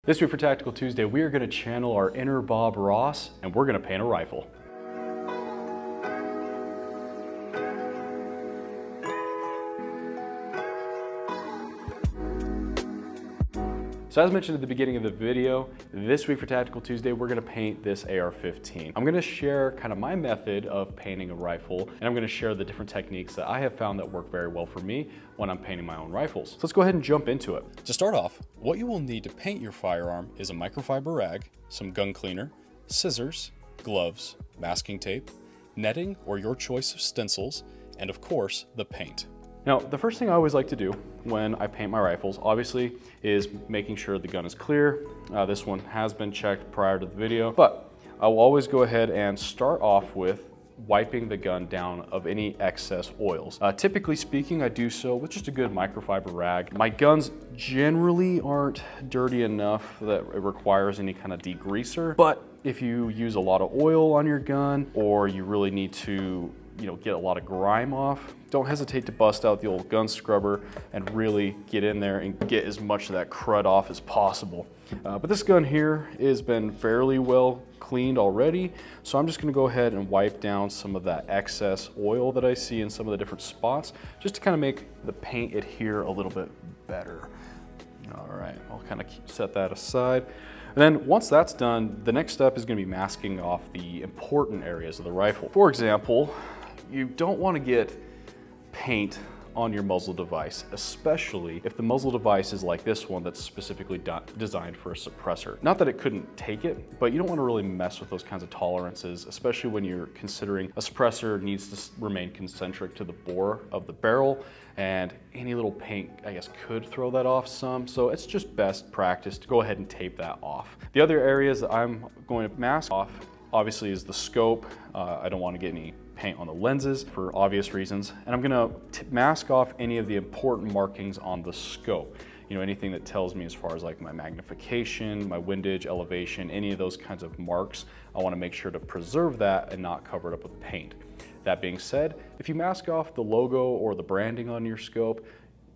This week for Tactical Tuesday, we are going to channel our inner Bob Ross, and we're going to paint a rifle. So as mentioned at the beginning of the video, this week for Tactical Tuesday, we're gonna paint this AR-15. I'm gonna share kind of my method of painting a rifle, and I'm gonna share the different techniques that I have found that work very well for me when I'm painting my own rifles. So let's go ahead and jump into it. To start off, what you will need to paint your firearm is a microfiber rag, some gun cleaner, scissors, gloves, masking tape, netting or your choice of stencils, and of course, the paint. Now, the first thing I always like to do when I paint my rifles, obviously, is making sure the gun is clear. This one has been checked prior to the video, but I will always go ahead and start off with wiping the gun down of any excess oils. Typically speaking, I do so with just a good microfiber rag. My guns generally aren't dirty enough that it requires any kind of degreaser, but if you use a lot of oil on your gun, or you really need to get a lot of grime off, don't hesitate to bust out the old gun scrubber and really get in there and get as much of that crud off as possible. But this gun here has been fairly well cleaned already, so I'm just gonna go ahead and wipe down some of that excess oil that I see in some of the different spots, just to kind of make the paint adhere a little bit better. All right, I'll kind of set that aside. And then once that's done, the next step is gonna be masking off the important areas of the rifle. For example, you don't want to get paint on your muzzle device, especially if the muzzle device is like this one that's specifically designed for a suppressor. Not that it couldn't take it, but you don't want to really mess with those kinds of tolerances, especially when you're considering a suppressor needs to remain concentric to the bore of the barrel, and any little paint, I guess, could throw that off some, so it's just best practice to go ahead and tape that off. The other areas that I'm going to mask off, obviously, is the scope. I don't want to get any paint on the lenses for obvious reasons, and I'm gonna mask off any of the important markings on the scope. Anything that tells me as far as like my magnification, my windage, elevation, any of those kinds of marks, I wanna make sure to preserve that and not cover it up with paint. That being said, if you mask off the logo or the branding on your scope,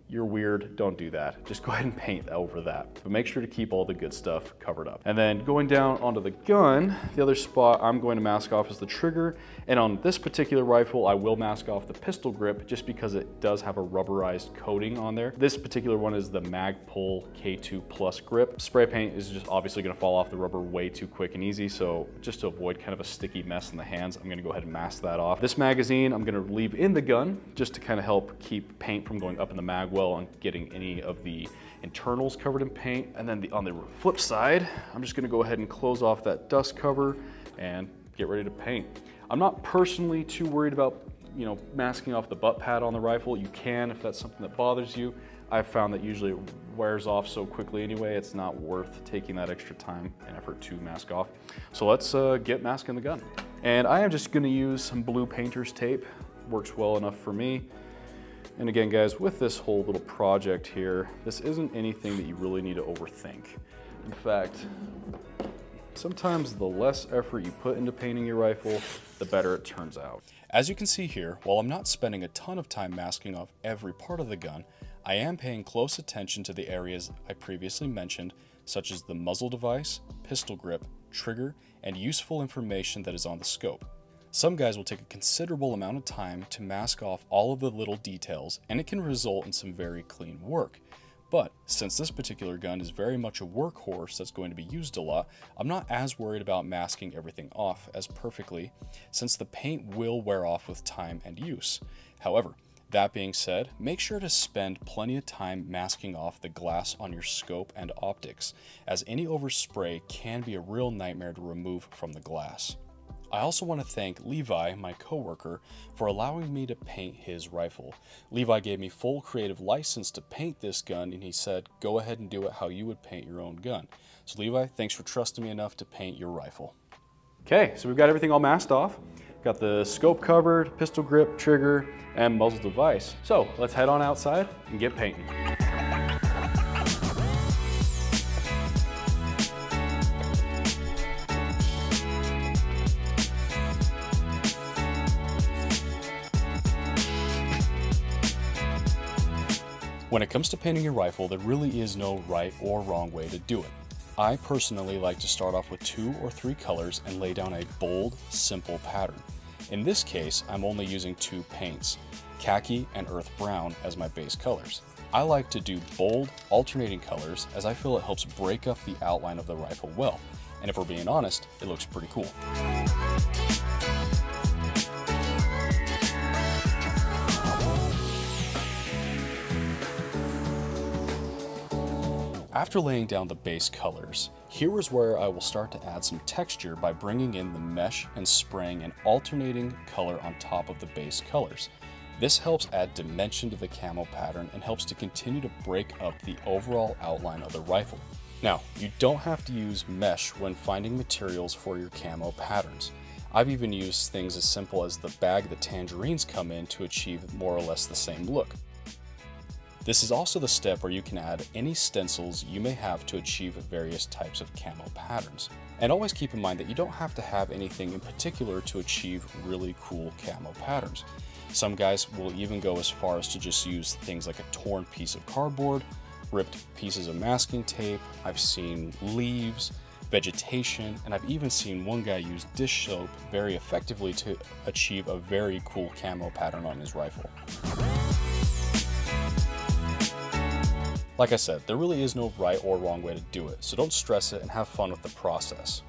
you're weird, don't do that. Just go ahead and paint over that. But make sure to keep all the good stuff covered up. And then going down onto the gun, the other spot I'm going to mask off is the trigger. And on this particular rifle, I will mask off the pistol grip just because it does have a rubberized coating on there. This particular one is the Magpul K2 Plus grip. Spray paint is just obviously gonna fall off the rubber way too quick and easy, so just to avoid kind of a sticky mess in the hands, I'm gonna go ahead and mask that off. This magazine, I'm gonna leave in the gun just to kind of help keep paint from going up in the mag well and getting any of the internals covered in paint. And then on the flip side, I'm just gonna go ahead and close off that dust cover and get ready to paint. I'm not personally too worried about masking off the butt pad on the rifle. You can if that's something that bothers you. I've found that usually it wears off so quickly anyway, it's not worth taking that extra time and effort to mask off. So let's get masking the gun. And I am just gonna use some blue painter's tape. Works well enough for me. And again, guys, with this whole little project here, this isn't anything that you really need to overthink. In fact, sometimes the less effort you put into painting your rifle, the better it turns out. As you can see here, while I'm not spending a ton of time masking off every part of the gun, I am paying close attention to the areas I previously mentioned, such as the muzzle device, pistol grip, trigger, and useful information that is on the scope. Some guys will take a considerable amount of time to mask off all of the little details, and it can result in some very clean work. But since this particular gun is very much a workhorse that's going to be used a lot, I'm not as worried about masking everything off as perfectly, since the paint will wear off with time and use. However, that being said, make sure to spend plenty of time masking off the glass on your scope and optics, as any overspray can be a real nightmare to remove from the glass. I also want to thank Levi, my coworker, for allowing me to paint his rifle. Levi gave me full creative license to paint this gun, and he said, go ahead and do it how you would paint your own gun. So Levi, thanks for trusting me enough to paint your rifle. Okay, so we've got everything all masked off. Got the scope covered, pistol grip, trigger, and muzzle device. So let's head on outside and get painting. When it comes to painting your rifle, there really is no right or wrong way to do it. I personally like to start off with 2 or 3 colors and lay down a bold, simple pattern. In this case, I'm only using 2 paints, khaki and earth brown, as my base colors. I like to do bold, alternating colors as I feel it helps break up the outline of the rifle well, and if we're being honest, it looks pretty cool. After laying down the base colors, here is where I will start to add some texture by bringing in the mesh and spraying an alternating color on top of the base colors. This helps add dimension to the camo pattern and helps to continue to break up the overall outline of the rifle. Now, you don't have to use mesh when finding materials for your camo patterns. I've even used things as simple as the bag the tangerines come in to achieve more or less the same look. This is also the step where you can add any stencils you may have to achieve various types of camo patterns. And always keep in mind that you don't have to have anything in particular to achieve really cool camo patterns. Some guys will even go as far as to just use things like a torn piece of cardboard, ripped pieces of masking tape. I've seen leaves, vegetation, and I've even seen one guy use dish soap very effectively to achieve a very cool camo pattern on his rifle. Like I said, there really is no right or wrong way to do it, so don't stress it and have fun with the process.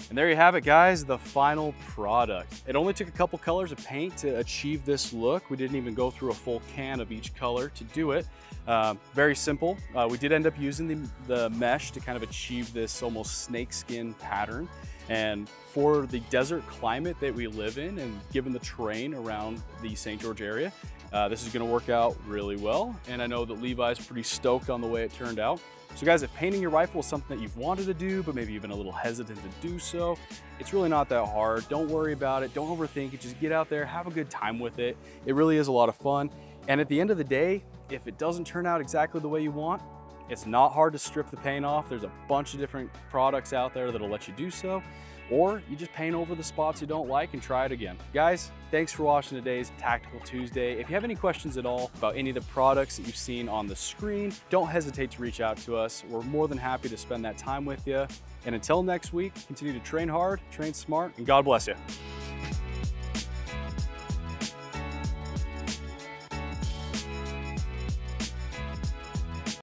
And there you have it, guys, the final product. It only took a couple colors of paint to achieve this look. We didn't even go through a full can of each color to do it. Very simple. We did end up using the mesh to kind of achieve this almost snakeskin pattern. And for the desert climate that we live in, and given the terrain around the St. George area, this is gonna work out really well. And I know that Levi's pretty stoked on the way it turned out. So guys, if painting your rifle is something that you've wanted to do, but maybe you've been a little hesitant to do so, it's really not that hard. Don't worry about it. Don't overthink it. Just get out there, have a good time with it. It really is a lot of fun. And at the end of the day, if it doesn't turn out exactly the way you want, it's not hard to strip the paint off. There's a bunch of different products out there that'll let you do so. Or you just paint over the spots you don't like and try it again. Guys, thanks for watching today's Tactical Tuesday. If you have any questions at all about any of the products that you've seen on the screen, don't hesitate to reach out to us. We're more than happy to spend that time with you. And until next week, continue to train hard, train smart, and God bless you.